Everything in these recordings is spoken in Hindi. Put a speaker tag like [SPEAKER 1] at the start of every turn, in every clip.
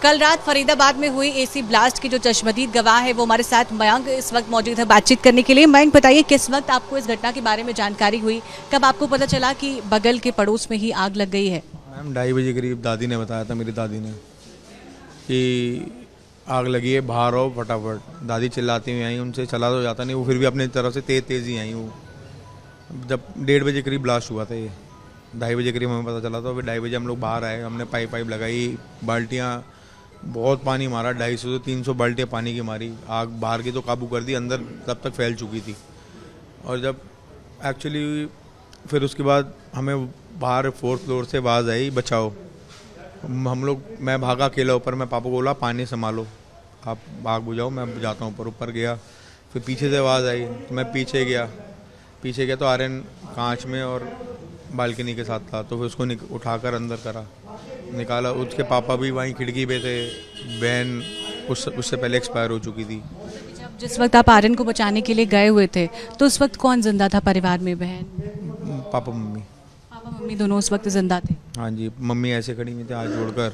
[SPEAKER 1] कल रात फरीदाबाद में हुई एसी ब्लास्ट के जो चश्मदीद गवाह है वो हमारे साथ मयंक इस वक्त मौजूद है बातचीत करने के लिए। मयंक, बताइए किस वक्त आपको इस घटना के बारे में जानकारी हुई, कब आपको पता चला कि बगल के पड़ोस में ही आग लग गई है?
[SPEAKER 2] मैम 2:30 बजे करीब दादी ने बताया था, मेरी दादी ने, कि आग लगी है, बाहर आओ फटाफट। दादी चिल्लाती हुई आई, उनसे चला तो जाता नहीं, वो फिर भी अपनी तरफ से तेज़ ही आई। वो जब 1:30 बजे करीब ब्लास्ट हुआ था, ये 2:30 बजे करीब हमें पता चला था। फिर 2:30 बजे हम लोग बाहर आए, हमने पाइप लगाई, बाल्टियाँ, बहुत पानी मारा, 250 से 300 बाल्टियाँ पानी की मारी। आग बाहर की तो काबू कर दी, अंदर तब तक फैल चुकी थी। और जब एक्चुअली फिर उसके बाद हमें बाहर 4th फ्लोर से आवाज़ आई, बचाओ। हम लोग, मैं भागा अकेला ऊपर, मैं पापा को बोला पानी संभालो, आप आग बुझाओ, मैं जाता हूँ ऊपर गया। फिर पीछे से आवाज़ आई तो मैं पीछे गया तो आर्यन कांच में और बालकनी के साथ था, तो फिर उसको उठाकर अंदर करा, निकाला। उसके पापा भी वहीं खिड़की पे थे, बहन उससे पहले एक्सपायर हो चुकी थी।
[SPEAKER 1] जिस वक्त आप आर्यन को बचाने के लिए गए हुए थे तो उस वक्त कौन जिंदा था परिवार में? बहन,
[SPEAKER 2] पापा मम्मी
[SPEAKER 1] दोनों उस वक्त जिंदा थे?
[SPEAKER 2] हाँ जी, मम्मी ऐसे खड़ी हुई थी हाथ जोड़कर,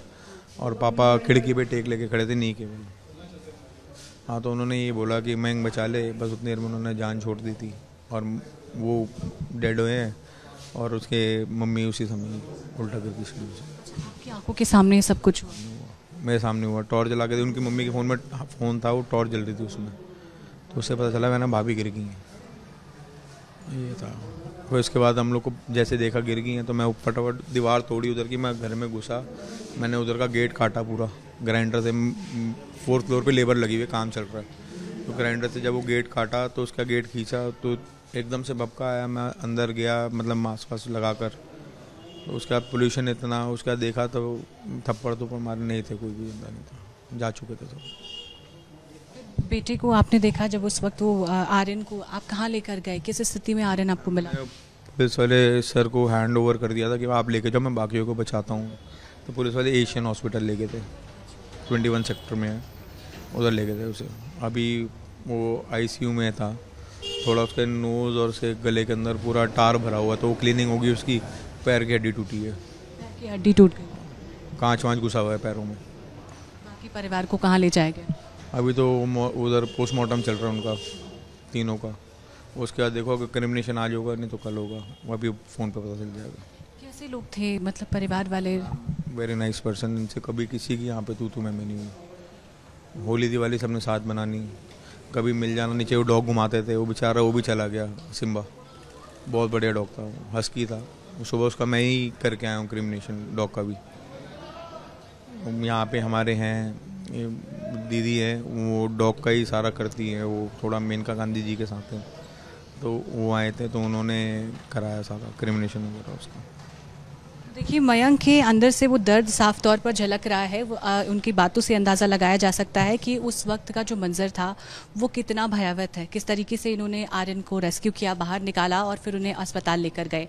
[SPEAKER 2] और पापा खिड़की पे टेक लेके खड़े थे, नहीं केवल। हाँ, तो उन्होंने ये बोला कि मयंक बचा ले, बस उतनी देर में उन्होंने जान छोड़ दी थी, और वो डेड हुए हैं, और उसके मम्मी उसी समय उल्टा गिर गई।
[SPEAKER 1] आपकी आंखों के सामने ये सब कुछ हुआ?
[SPEAKER 2] मेरे सामने हुआ, टॉर्च जला के दी, उनकी मम्मी के फ़ोन था, वो टॉर्च जल रही थी उसमें, तो उससे पता चला मैंने भाभी गिर गई हैं, ये था। फिर उसके बाद हम लोग को जैसे देखा गिर गई हैं, तो मैं फटाफट दीवार तोड़ी उधर की, मैं घर में घुसा, मैंने उधर का गेट काटा पूरा ग्राइंडर से। 4th फ्लोर पे लेबर लगी हुई है, काम चल रहा है, तो ग्राइंडर से जब वो गेट काटा तो उसका गेट खींचा तो एकदम से भपका आया। मैं अंदर गया, मतलब मास्क वास्क लगा कर, तो उसका पोल्यूशन इतना, उसका देखा तो थप्पड़ तो मारे नहीं थे, कोई भी जिंदा नहीं था, जा चुके थे सब।
[SPEAKER 1] बेटे को आपने देखा जब उस वक्त वो आर्यन को आप कहाँ लेकर गए, किस स्थिति में आर्यन आपको मिला?
[SPEAKER 2] पुलिस वाले सर को हैंड ओवर कर दिया था कि आप लेके जाओ, मैं बाकियों को बचाता हूँ। तो पुलिस वाले एशियन हॉस्पिटल ले गए थे, 21 सेक्टर में है, उधर ले गए थे उसे। अभी वो ICU में था, थोड़ा उसके नोज़ और उसके गले के अंदर पूरा टार भरा हुआ, तो वो क्लीनिंग होगी उसकी। पैर की हड्डी टूटी है,
[SPEAKER 1] पैर की हड्डी टूट गई,
[SPEAKER 2] कांच वाँच घुसा हुआ है पैरों में।
[SPEAKER 1] बाकी परिवार को कहाँ ले जाया गया?
[SPEAKER 2] अभी तो उधर पोस्टमार्टम चल रहा है उनका, तीनों का। उसके बाद देखो, अगर क्रिमिनेशन आज होगा, नहीं तो कल होगा, वो अभी फ़ोन पे पता चल जाएगा।
[SPEAKER 1] कैसे लोग थे, मतलब परिवार वाले?
[SPEAKER 2] वेरी नाइस पर्सन, इनसे कभी किसी की यहाँ पे तू मैं नहीं हुई। होली दिवाली सबने साथ बनानी, कभी मिल जाना। नीचे वो डॉग घुमाते थे, वो बेचारा वो भी चला गया, सिम्बा, बहुत बढ़िया डॉग था, हस्की था। सुबह उसका मैं ही करके आया हूँ क्रिमिनेशन डॉग का भी। यहाँ पे हमारे हैं दीदी है, वो डॉग का ही सारा करती है, वो थोड़ा मेनका गांधी जी के साथ है, तो वो आए थे, तो उन्होंने कराया सारा क्रिमिनेशन वगैरह उसका।
[SPEAKER 1] देखिए मयंक के अंदर से वो दर्द साफ तौर पर झलक रहा है। उनकी बातों से अंदाज़ा लगाया जा सकता है कि उस वक्त का जो मंजर था वो कितना भयावह है, किस तरीके से इन्होंने आर्यन को रेस्क्यू किया, बाहर निकाला और फिर उन्हें अस्पताल लेकर गए।